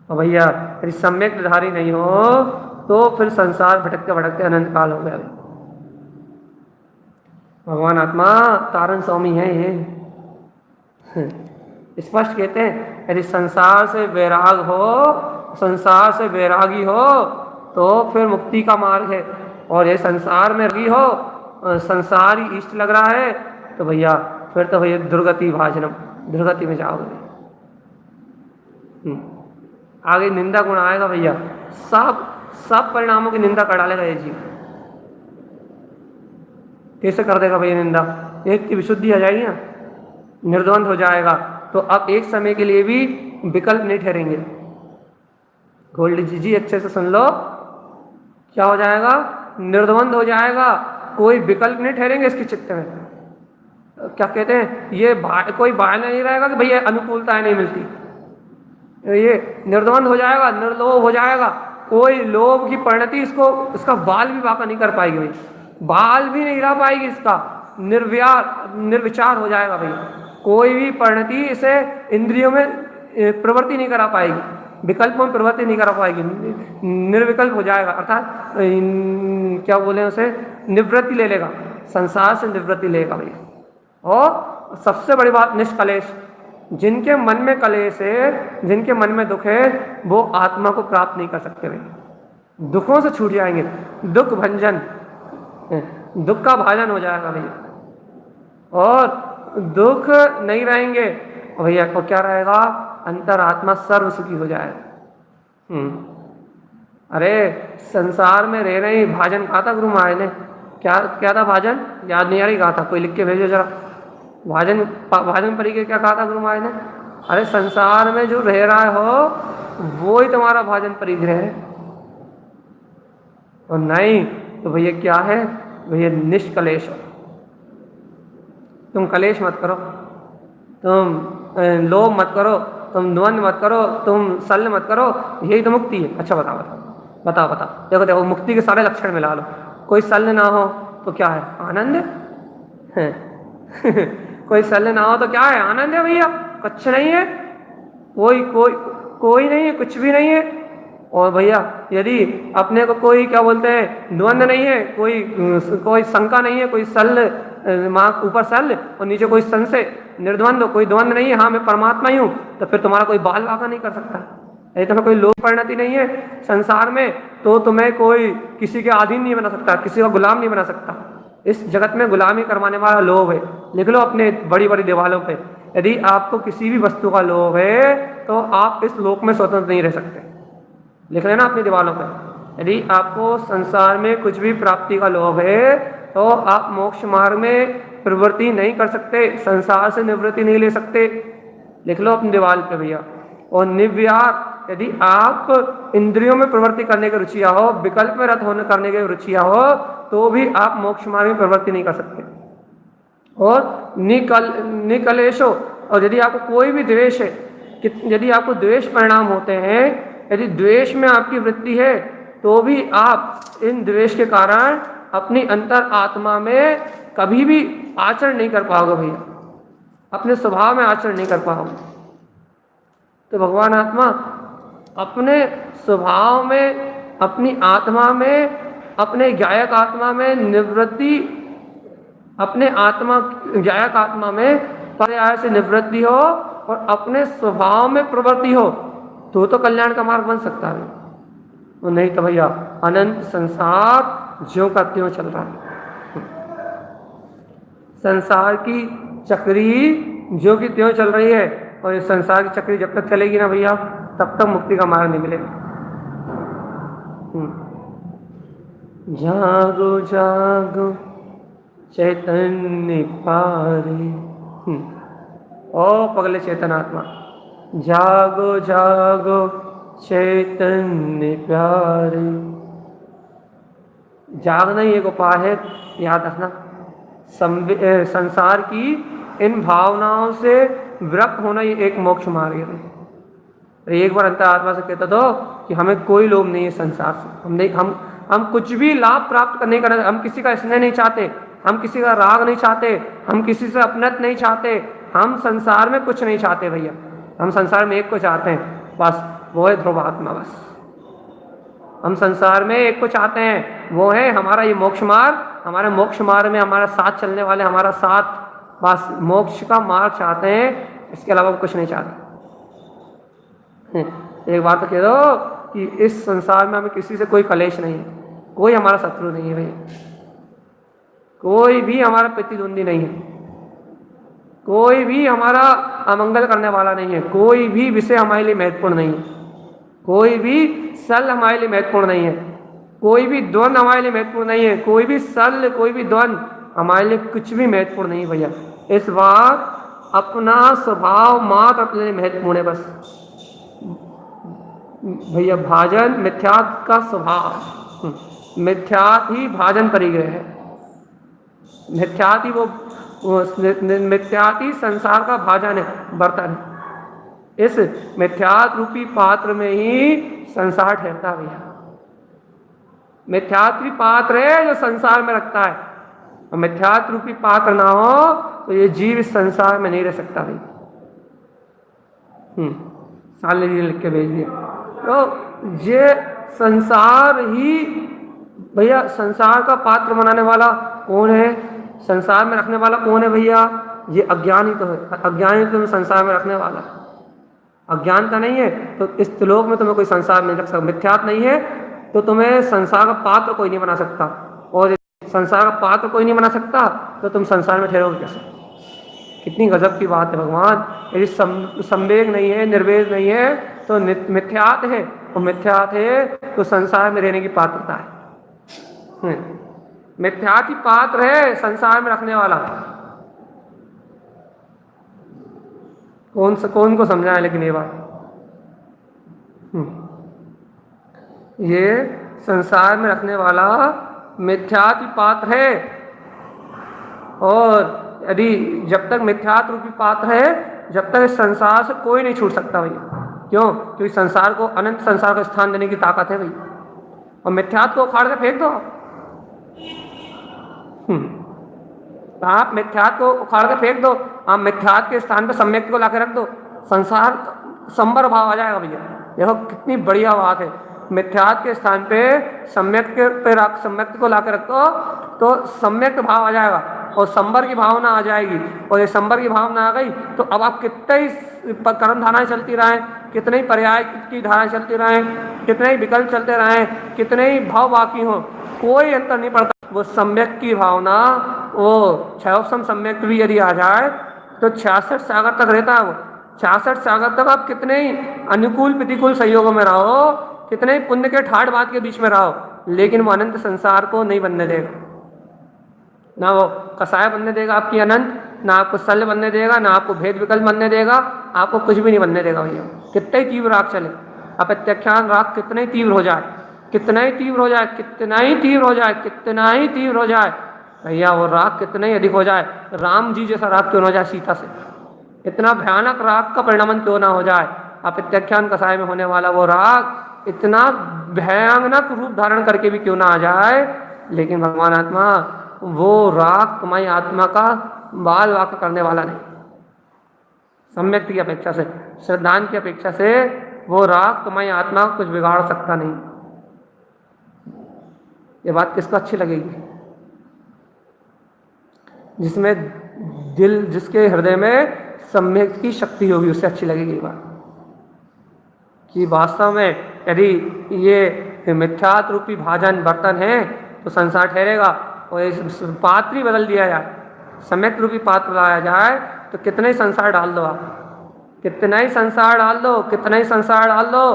और भैया यदि सम्यक धारी नहीं हो तो फिर संसार भटकते भटकते अनंत काल हो गया। भगवान आत्मा तारण स्वामी है ये, स्पष्ट कहते हैं यदि संसार से वैराग हो, संसार से वैरागी हो तो फिर मुक्ति का मार्ग है। और ये संसार में रही हो, संसार ही इष्ट लग रहा है, तो भैया फिर तो भैया दुर्गति भाजनम, दुर्गति में जाओगे। आगे निंदा गुण आएगा भैया, सब परिणामों की निंदा कर डालेगा ये जीव। कैसे कर देगा भैया निंदा? एक की विशुद्धि आ जाएगी ना, निर्द्वंद हो जाएगा, तो अब एक समय के लिए भी विकल्प नहीं ठहरेंगे। गोल्ड जी अच्छे से सुन लो, क्या हो जाएगा? निर्द्वंद हो जाएगा, कोई विकल्प नहीं ठहरेंगे इसके चित्त में। क्या कहते हैं, ये कोई बहाना नहीं रहेगा कि भैया अनुकूलताएं नहीं मिलती, ये निर्द्वंद हो जाएगा, निर्लोभ हो जाएगा, कोई लोभ की परिणति इसका बाल भी बाका नहीं कर पाएगी भाई, बाल भी नहीं रह पाएगी इसका, निर्विचार हो जाएगा भाई, कोई भी परिणति इसे इंद्रियों में प्रवृत्ति नहीं करा पाएगी, विकल्पों में प्रवृत्ति नहीं करा पाएगी, निर्विकल्प हो जाएगा, अर्थात क्या बोले उसे, निवृत्ति ले लेगा, संसार से निवृत्ति लेगा भैया। और सबसे बड़ी बात निष्कलेश, जिनके मन में कलेश है, जिनके मन में दुख है, वो आत्मा को प्राप्त नहीं कर सकते भाई, दुखों से छूट जाएंगे, दुख भंजन, दुख का भाजन हो जाएगा भैया, और दुख नहीं रहेंगे भैया, को क्या रहेगा? अंतरात्मा सर्व सुखी हो जाएगा। अरे संसार में रह रहे भाजन कहा था गुरु महाराज ने, क्या था भाजन? याद नहीं आ रही, कहा था, कोई लिख के भेजो जरा। भाजन परी के क्या कहा था गुरु महाराज ने? अरे संसार में जो रह रहा हो वो ही तुम्हारा भाजन परिग्रह है, और नहीं तो भैया क्या है भैया? निष्कलेश। तुम कलेश मत करो, तुम लोभ मत करो, तुम द्वंद्व मत करो, तुम शल्य मत करो, यही तो मुक्ति है। अच्छा बताओ बताओ बताओ, देखो देखो, मुक्ति के सारे लक्षण मिला लो। कोई शल्य ना हो तो क्या है? आनंद है। कोई शल्य ना हो तो क्या है? आनंद है भैया, कुछ नहीं है, कोई कोई कोई नहीं है, कुछ भी नहीं है। और भैया यदि अपने को कोई क्या बोलते हैं, द्वंद्व नहीं है, कोई कोई शंका नहीं है, कोई शल्य माँ ऊपर शल्य और नीचे कोई संशय, निर्द्वंद्व, कोई द्वंद्व नहीं है, हाँ मैं परमात्मा ही हूँ, तो फिर तुम्हारा कोई बाल वाका नहीं कर सकता। यदि तुम्हें कोई लोभ परिणति नहीं है संसार में, तो तुम्हें कोई किसी के अधीन नहीं बना सकता, किसी का गुलाम नहीं बना सकता। इस जगत में गुलामी करवाने वाला लोभ है। लिख लो अपने बड़ी बड़ी दीवारों पे, यदि आपको किसी भी वस्तु का लोभ है तो आप इस लोक में स्वतंत्र नहीं रह सकते। लिख लेना अपनी दीवारों पे, यदि आपको संसार में कुछ भी प्राप्ति का लोभ है तो आप मोक्ष मार्ग में प्रवृत्ति नहीं कर सकते, संसार से निवृत्ति नहीं ले सकते। लिख लो अपनी दीवार पे भैया। और निर्व्यार, यदि आप इंद्रियों में प्रवृत्ति करने की रुचिया हो, विकल्प में रत होने करने की रुचिया हो, तो भी आप मोक्ष मार्ग में प्रवृत्ति नहीं कर सकते। और निकलेशो, और यदि आपको कोई भी द्वेष है, यदि आपको द्वेष परिणाम होते हैं, यदि द्वेष में आपकी वृत्ति है, तो भी आप इन द्वेष के कारण अपनी अंतर आत्मा में कभी भी आचरण नहीं कर पाओगे भैया, अपने स्वभाव में आचरण नहीं कर पाओगे। तो भगवान आत्मा अपने स्वभाव में, अपनी आत्मा में, अपने ज्ञायक आत्मा में निवृत्ति, अपने आत्मा ज्ञायक आत्मा में पर्याय से निवृत्ति हो और अपने स्वभाव में प्रवृत्ति हो, तो कल्याण का मार्ग बन सकता है। और नहीं तो भैया अनंत संसार ज्यों का त्यों चल रहा है। संसार की चक्री ज्यों की त्यों चल रही है, और इस संसार की चक्री जब तक चलेगी ना भैया, तब तक मुक्ति का मार्ग नहीं मिलेगा। जागो जागो चैतन्य पारे, ओ पगले चेतन आत्मा, जागो जागो चैतन्य प्यारे। जागना ही एक उपाय है, याद रखना। संसार की इन भावनाओं से विरक्त होना ही एक मोक्ष मार्ग है। एक बार अंतर आत्मा से कहता दो कि हमें कोई लोभ नहीं है संसार से, हम कुछ भी लाभ प्राप्त करने का, हम किसी का स्नेह नहीं चाहते, हम किसी का राग नहीं चाहते, हम किसी से अपनत नहीं चाहते, हम संसार में कुछ नहीं चाहते भैया, हम संसार में एक को चाहते हैं, बस वो है ध्रुव आत्मा। बस हम संसार में एक को चाहते हैं, वो है हमारा ये मोक्ष मार्ग। हमारे मोक्ष मार्ग में हमारा साथ चलने वाले, हमारा साथ, बस मोक्ष का मार्ग चाहते हैं, इसके अलावा कुछ नहीं चाहते। एक बात तो कह दो कि इस संसार में हमें किसी से कोई कलेश नहीं है, कोई हमारा शत्रु नहीं है भैया, कोई भी हमारा प्रतिद्वंदी नहीं है, कोई भी हमारा अमंगल करने वाला नहीं है, कोई भी विषय हमारे लिए महत्वपूर्ण नहीं है, कोई भी सल हमारे लिए महत्वपूर्ण नहीं है, कोई भी द्वंद्व हमारे लिए महत्वपूर्ण नहीं है, कोई भी सल, कोई भी द्वंद्व हमारे लिए कुछ भी महत्वपूर्ण नहीं भैया। इस बार अपना स्वभाव मात्र अपने लिए महत्वपूर्ण है बस भैया। भाजन मिथ्यात् का स्वभाव, मिथ्यात् ही भाजन परिग्रह है, मिथ्यात् ही वो मिथ्यात् ही संसार का भाजन है, बर्तन है। इस मिथ्यात् रूपी पात्र में ही संसार ठहरता है भैया। मिथ्यात् रूपी पात्र है जो संसार में रखता है, और मिथ्यात् रूपी पात्र ना हो तो ये जीव इस संसार में नहीं रह सकता भाई। साले जी लिख के भेज दिए। तो ये संसार ही भैया, संसार का पात्र बनाने वाला कौन है, संसार में रखने वाला कौन है भैया? ये अज्ञान ही तो है। अज्ञान ही तुम्हें संसार में रखने वाला। अज्ञानता नहीं है तो इस त्रिलोक में तुम्हें कोई संसार नहीं रख सकता। मिथ्यात्व नहीं है तो तुम्हें संसार का पात्र कोई नहीं बना सकता, और संसार का पात्र कोई नहीं बना सकता तो तुम संसार में ठहरोगे कैसे? कितनी गजब की बात है भगवान। यदि संवेग नहीं है, निर्वेद नहीं है तो मिथ्यात है, और मिथ्यात है तो संसार में रहने की पात्रता है। मिथ्यात ही पात्र है संसार में रखने वाला। कौन को समझाए लेकिन ये बात। ये संसार में रखने वाला मिथ्यात ही पात्र है, और यदि जब तक मिथ्यात रूपी पात्र है, जब तक इस संसार से कोई नहीं छूट सकता भैया। क्यों? क्योंकि संसार को, अनंत संसार को स्थान देने की ताकत है भैया। और मिथ्यात्व को उखाड़ के फेंक दो। आप मिथ्यात्व को उखाड़ के फेंक दो, आप मिथ्यात्व के स्थान पे सम्यक्त को लाके रख दो, संसार संबर भाव आ जाएगा भैया। देखो कितनी बढ़िया बात है, मिथ्यात्व के स्थान पे सम्यक्त को लाके रख दो तो सम्यक्त भाव आ जाएगा और संबर की भावना आ जाएगी। और ये संबर की भावना आ गई तो अब आप कितने ही कर्म धाराएं चलती रहें, कितने ही पर्याय की धाराएं चलती रहें, कितने ही विकल्प चलते रहें, कितने ही भाव बाकी हों, कोई अंतर नहीं पड़ता। वो सम्यक की भावना, वो क्षयोपम सम्यक भी यदि आ जाए तो 66 सागर तक रहता है। वो 66 सागर तक आप कितने ही अनुकूल प्रतिकूल सहयोगों में रहो, कितने ही पुण्य के ठाठ बात के बीच में रहो, लेकिन वो अनंत संसार को नहीं बनने देगा। ना वो कसाय बनने देगा आपकी अनंत, ना आपको शल्य बनने देगा, ना आपको भेद विकल्प बनने देगा, आपको कुछ भी नहीं बनने देगा भैया। कितने ही तीव्र राग चले, अप्रत्याख्यान राग कितने ही तीव्र हो जाए, कितना ही तीव्र हो जाए, कितना ही तीव्र हो जाए, कितना ही तीव्र हो जाए भैया, वो राग कितना ही अधिक हो जाए, राम जी जैसा राग क्यों ना हो जाए सीता से, इतना भयानक राग का परिणाम क्यों ना हो जाए, अप्रत्याख्यान कसाय में होने वाला वो राग इतना भयानक रूप धारण करके भी क्यों ना आ जाए, लेकिन भगवान आत्मा वो राग तुम्हारी आत्मा का बाल वाक करने वाला नहीं। सम्यक की अपेक्षा से, श्रद्धान की अपेक्षा से वो राग तुम्हारी आत्मा को कुछ बिगाड़ सकता नहीं। ये बात किसको अच्छी लगेगी? जिसमें दिल, जिसके हृदय में सम्यक की शक्ति होगी, उससे अच्छी लगेगी ये बात कि वास्तव में यदि ये मिथ्यात्व रूपी भाजन बर्तन है तो संसार ठहरेगा, और इस पात्र ही बदल दिया जाए, सम्यक रूपी पात्र लाया जाए तो कितने ही संसार डाल दो आप, कितना ही संसार डाल दो, कितना ही संसार डाल दो,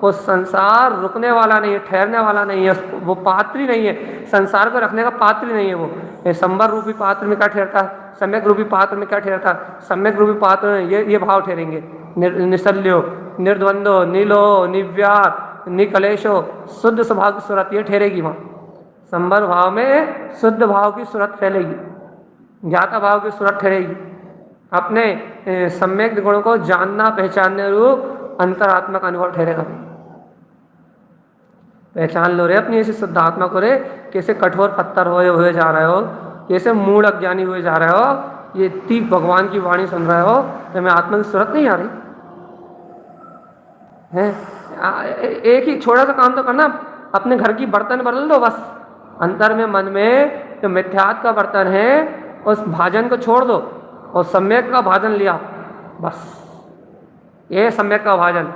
वो संसार रुकने वाला नहीं है, ठहरने वाला नहीं है, वो पात्र ही नहीं है, संसार को रखने का पात्र ही नहीं है। वो ये संबर रूपी पात्र में क्या ठहरता है, सम्यक रूपी पात्र में क्या ठहरता है? सम्यक रूपी पात्र में ये भाव ठहरेंगे, निसल्यो, निर्द्वंदो, नीलो, निव्यार, निकलेशो, शुद्ध स्वभाव की सूरत ये ठहरेगी। वहाँ संबर भाव में शुद्ध भाव की सूरत फैलेगी, ज्ञाता भाव की सूरत ठहरेगी, अपने सम्यक गुण को जानना पहचानने रूप अंतरात्मा का अनुभव ठहरेगा। पहचान लो रे अपनी ऐसी शुद्ध आत्मा को रे, कैसे कठोर पत्थर हुए जा रहे हो, कैसे मूढ़ अज्ञानी हुए जा रहे हो, ये इतनी भगवान की वाणी सुन रहे हो तो मैं आत्मा की सूरत नहीं आ रही है? एक ही छोटा सा काम तो करना, अपने घर की बर्तन बदल दो बस, अंतर में मन में जो मिथ्यात्व का बर्तन है उस भाजन को छोड़ दो और सम्यक का भाजन लिया, बस ये सम्यक का भाजन।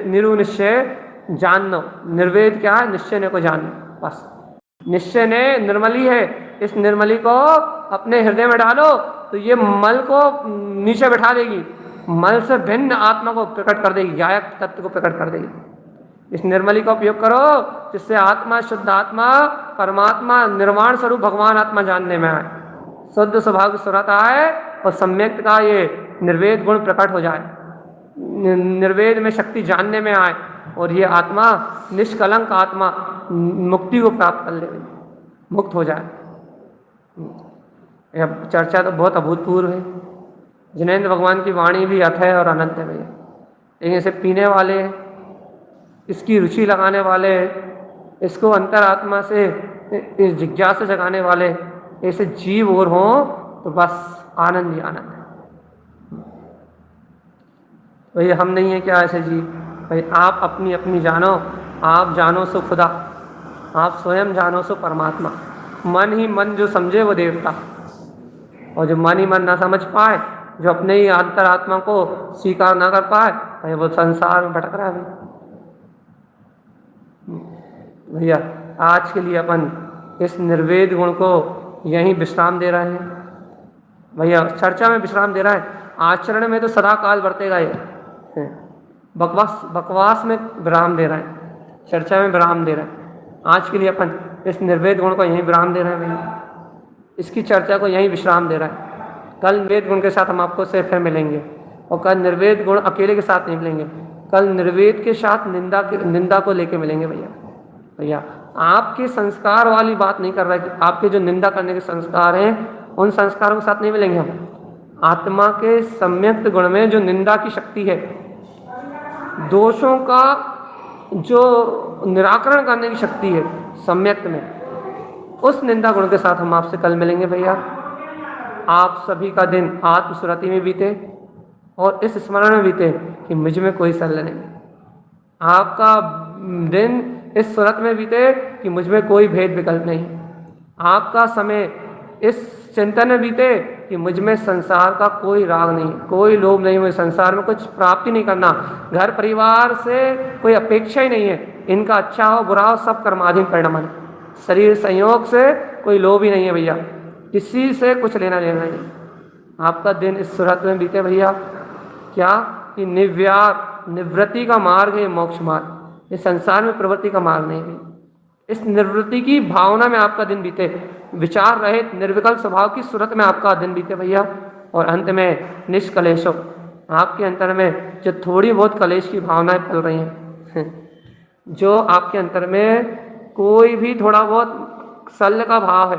निरुनिश्चय जानना, निर्वेद क्या है? निश्चय ने को जानना, बस निश्चय ने निर्मली है, इस निर्मली को अपने हृदय में डालो तो ये मल को नीचे बैठा देगी, मल से भिन्न आत्मा को प्रकट कर देगी, गायक तत्व को प्रकट कर देगी। इस निर्मली का उपयोग करो जिससे आत्मा, शुद्ध आत्मा, परमात्मा, निर्वाण स्वरूप भगवान आत्मा जानने में आए, शुद्ध स्वभाव की सूरत आए और सम्यक का ये निर्वेद गुण प्रकट हो जाए, निर्वेद में शक्ति जानने में आए और ये आत्मा निष्कलंक आत्मा मुक्ति को प्राप्त कर ले, मुक्त हो जाए। यह चर्चा तो बहुत अभूतपूर्व है। जिनेंद्र भगवान की वाणी भी अथय और अनंत है भैया, लेकिन इसे पीने वाले, इसकी रुचि लगाने वाले, इसको अंतरात्मा से इस जिज्ञासा जगाने वाले ऐसे जीव और हों तो बस आनंद ही आनंद है। तो ये हम नहीं है क्या ऐसे जीव? भाई आप अपनी अपनी जानो, आप जानो सो खुदा, आप स्वयं जानो सो परमात्मा। मन ही मन जो समझे वो देवता, और जो मन ही मन ना समझ पाए, जो अपने ही अंतरात्मा को स्वीकार ना कर पाए, भाई वो संसार में भटक रहा है। भैया आज के लिए अपन इस निर्वेद गुण को यहीं विश्राम दे रहे हैं भैया, चर्चा में विश्राम दे रहे हैं, आचरण में तो सदा काल बरतेगा ये। बकवास में विराम दे रहे हैं, चर्चा में विराम दे रहे हैं। आज के लिए अपन इस निर्वेद गुण को यहीं विराम दे रहे हैं भैया, इसकी चर्चा को यहीं विश्राम दे रहे हैं। कल निर्वेद गुण के साथ हम आपको से फिर मिलेंगे, और कल निर्वेद गुण अकेले के साथ नहीं मिलेंगे, कल निर्वेद के साथ निंदा को लेके मिलेंगे भैया। भैया आपके संस्कार वाली बात नहीं कर रहा है कि आपके जो निंदा करने के संस्कार हैं उन संस्कारों के साथ नहीं मिलेंगे हम। आत्मा के सम्यक्त गुण में जो निंदा की शक्ति है, दोषों का जो निराकरण करने की शक्ति है सम्यक्त में, उस निंदा गुण के साथ हम आपसे कल मिलेंगे भैया। आप सभी का दिन आत्मस्मृति में बीते और इस स्मरण में बीते कि मुझ में कोई शल्य नहीं। आपका दिन इस सूरत में बीते कि मुझ में कोई भेद विकल्प नहीं। आपका समय इस चिंतन में बीते कि मुझ में संसार का कोई राग नहीं, कोई लोभ नहीं, मुझे संसार में कुछ प्राप्ति नहीं करना, घर परिवार से कोई अपेक्षा ही नहीं है, इनका अच्छा हो बुरा हो सब कर्माधीन परिणाम है। शरीर संयोग से कोई लोभ ही नहीं है भैया, किसी से कुछ लेना देना नहीं। आपका दिन इस सूरत में बीते भैया क्या कि निवृत्ति का मार्ग है, मोक्ष मार्ग, ये संसार में प्रवृत्ति का मार्ग नहीं है। इस निवृत्ति की भावना में आपका दिन बीते, विचार रहित निर्विकल्प स्वभाव की सूरत में आपका दिन बीते भैया। और अंत में निष्कलेशो, आपके अंतर में जो थोड़ी बहुत कलेश की भावनाएं फैल रही हैं, जो आपके अंतर में कोई भी थोड़ा बहुत शल्य का भाव है,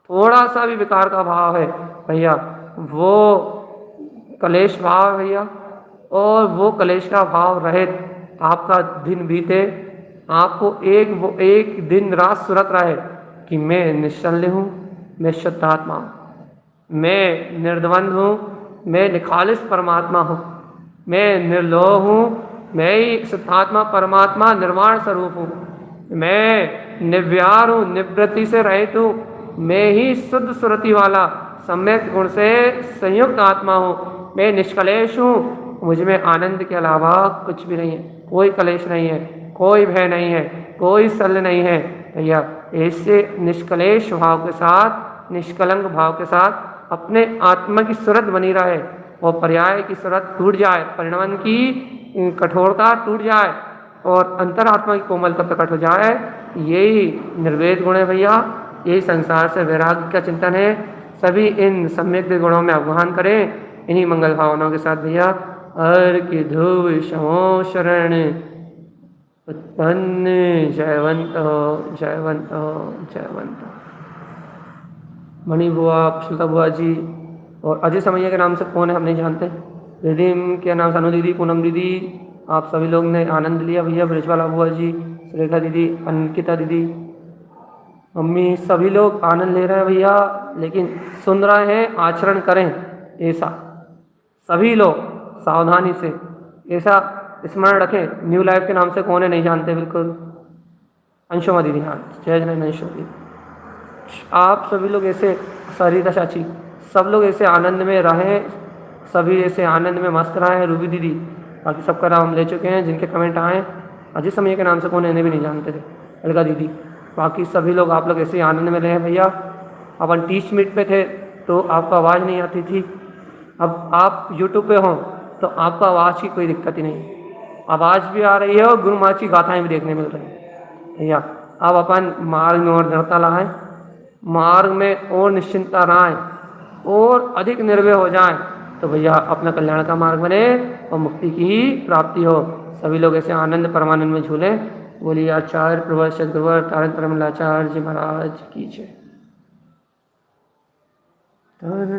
थोड़ा सा भी विकार का भाव है भैया, वो कलेश भाव है भैया। और वो कलेश का भाव रहित आपका दिन बीते, आपको एक दिन रात सूरत रहे कि मैं निश्चल्य हूँ, मैं शुद्ध आत्मा हूँ, मैं निर्द्वंद हूँ, मैं निखालिस परमात्मा हूँ, मैं निर्लोह हूँ, मैं ही शुद्धात्मा परमात्मा निर्वाण स्वरूप हूँ, मैं निर्व्यार हूँ, निवृत्ति से रहित हूँ, मैं ही शुद्ध सुरति वाला सम्यक गुण से संयुक्त आत्मा हूँ, मैं निष्कलेश हूँ, मुझ में आनंद के अलावा कुछ भी नहीं है, कोई कलेश नहीं है, कोई भय नहीं है, कोई शल्य नहीं है भैया। ऐसे निष्कलेश भाव के साथ, निष्कलंक भाव के साथ अपने आत्मा की सूरत बनी रहे और पर्याय की सूरत टूट जाए, परिणाम की कठोरता टूट जाए और अंतरात्मा की कोमलता प्रकट हो जाए, यही निर्वेद गुण है भैया। यही संसार से वैराग्य का चिंतन है। सभी इन सम्यक गुणों में आह्वान करें इन्हीं मंगल भावनाओं के साथ भैया। अर्घ्य धूप शमो शरण उत्पन्न जयवंत जयवंत जयवंत। मणि बुआ, शुल्का बुआ जी और अजय समैया के नाम से कौन है हम नहीं जानते। दीदी के नाम सानू दीदी, पूनम दीदी, आप सभी लोग ने आनंद लिया भैया। ब्रिजवाला बुआ जी, सुरेखा दीदी, अंकिता दीदी, मम्मी, सभी लोग आनंद ले रहे हैं भैया। लेकिन सुन रहे हैं, आचरण करें ऐसा सभी लोग सावधानी से ऐसा स्मरण रखें। न्यू लाइफ के नाम से कौन है नहीं जानते बिल्कुल। अंशुमा दीदी, हाँ जय जय अंशुमा दीदी। आप सभी लोग ऐसे, सरिता चाची, सब लोग ऐसे आनंद में रहें, सभी ऐसे आनंद में मस्त रहें। रूबी दीदी, बाकी सबका नाम हम ले चुके हैं जिनके कमेंट आए। अजय समय के नाम से कौन है इन्हें भी नहीं जानते थे। अलका दीदी, बाकी सभी लोग आप लोग ऐसे आनंद में रहें भैया। अपन टीच मीट पे थे तो आपको आवाज़ नहीं आती थी, अब आप यूट्यूब पे हों तो आपको आवाज़ की कोई दिक्कत ही नहीं, आवाज़ भी आ रही है और गुरु महाराज की गाथाएँ भी देखने मिल रही हैं भैया। अब अपन मार्ग में और दृढ़ता लाएँ, मार्ग में और निश्चिंतता रहें और अधिक निर्भय हो जाएं, तो भैया अपना कल्याण का मार्ग बने और मुक्ति की प्राप्ति हो। सभी लोग ऐसे आनंद परमानंद में झूलें। बोलिए आचार्य प्रवर सदगुरुवर तारण परमलाचार्य जी महाराज की जय।